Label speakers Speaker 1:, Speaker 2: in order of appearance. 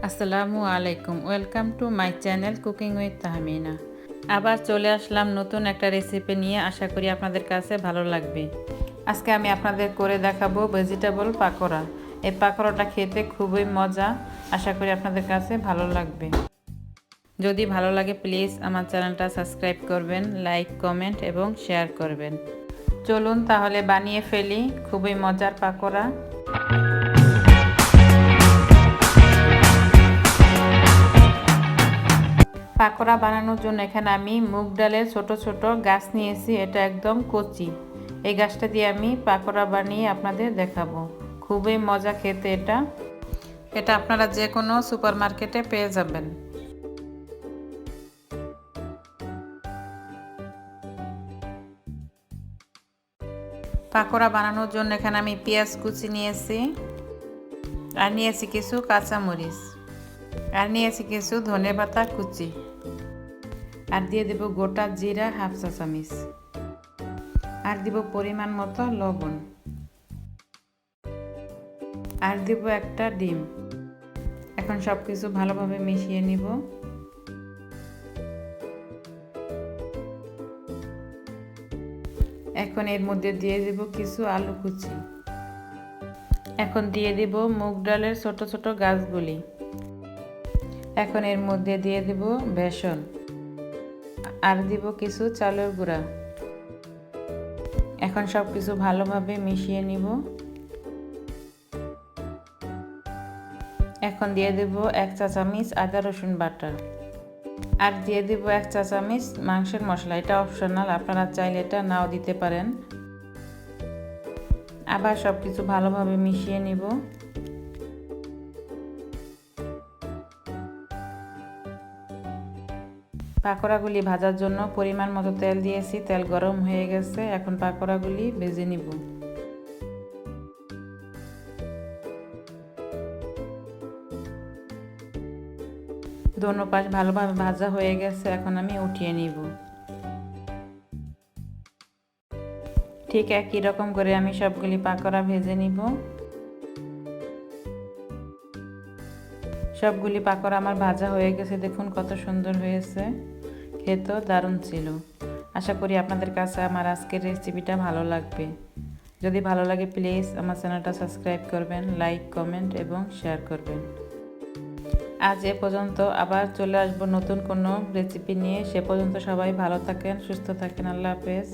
Speaker 1: আসসালামু আলাইকুম, welcome to my channel cooking with Tahmina. আবার চলে আসলাম নতুন একটা রেসিপি নিয়ে। আশা করি আপনাদের কাছে ভালো লাগবে। আজকে আমি আপনাদের করে দেখাবো ভেজিটেবল পাকোড়া। এই পাকোড়াটা খেতে খুবই মজা। আশা করি আপনাদের কাছে ভালো লাগবে। যদি ভালো লাগে প্লিজ আমার চ্যানেলটা সাবস্ক্রাইব করবেন, লাইক, কমেন্ট এবং শেয়ার করবেন। চলুন তাহলে বানিয়ে ফেলি খুবই মজার পাকোড়া। পাকোড়া বানানোর জন্য এখানে আমি মুগ ডালের ছোট ছোট গাছ নিয়েছি। এটা একদম কচি। এই গাছটা দিয়ে আমি পাকোড়া বানিয়ে আপনাদের দেখাবো। খুবই মজা খেতে এটা। এটা আপনারা যে কোনো সুপার মার্কেটে পেয়ে যাবেন। পাকোড়া বানানোর জন্য এখানে আমি পেঁয়াজ কুচি নিয়েছি, আর নিয়েছি কিছু কাঁচামরিচ, আর নিয়েছি কিছু ধনেপাতা কুচি, আর দিয়ে দেব গোটা জিরা হাফ চা চামচ, আর দিব পরিমাণ মতো লবণ, আর দিব একটা ডিম। এখন সব কিছু ভালোভাবে মিশিয়ে নিব। এখন এর মধ্যে দিয়ে দেব কিছু আলু কুচি। এখন দিয়ে দিব মুগ ডালের ছোট ছোট গাছগুলি। এখন এর মধ্যে দিয়ে দেব বেসন, আর দিব কিছু চালের গুঁড়া। এখন সব কিছু ভালোভাবে মিশিয়ে নিব। এখন দিয়ে দেব 1 চা চামচ আদা রসুন বাটা, আর দিয়ে দেব 1 চা চামচ মাংসের মশলা। এটা অপশনাল, আপনারা চাইলে এটা নাও দিতে পারেন। আবার সব কিছু ভালোভাবে মিশিয়ে নিব। পাকোড়াগুলি ভাজার জন্য পরিমাণ মতো তেল দিয়েছি। তেল গরম হয়ে গেছে। এখন পাকোড়াগুলি ভেজে নিব। দোনো পাশ ভালোভাবে ভাজা হয়ে গেছে। এখন আমি উঠিয়ে নিব। ঠিক একই রকম করে আমি সবগুলি পাকোড়া ভেজে নিব। সবগুলি পাকোড়া আমার ভাজা হয়ে গেছে। দেখুন কত সুন্দর হয়েছে, খেতেও দারুণ ছিল। আশা করি আপনাদের কাছে আমার আজকের রেসিপিটা ভালো লাগবে। যদি ভালো লাগে প্লিজ আমার চ্যানেলটা সাবস্ক্রাইব করবেন, লাইক, কমেন্ট এবং শেয়ার করবেন। আজ এ পর্যন্ত। আবার চলে আসবো নতুন কোনো রেসিপি নিয়ে। সে পর্যন্ত সবাই ভালো থাকেন, সুস্থ থাকেন। আল্লাহ হাফেজ।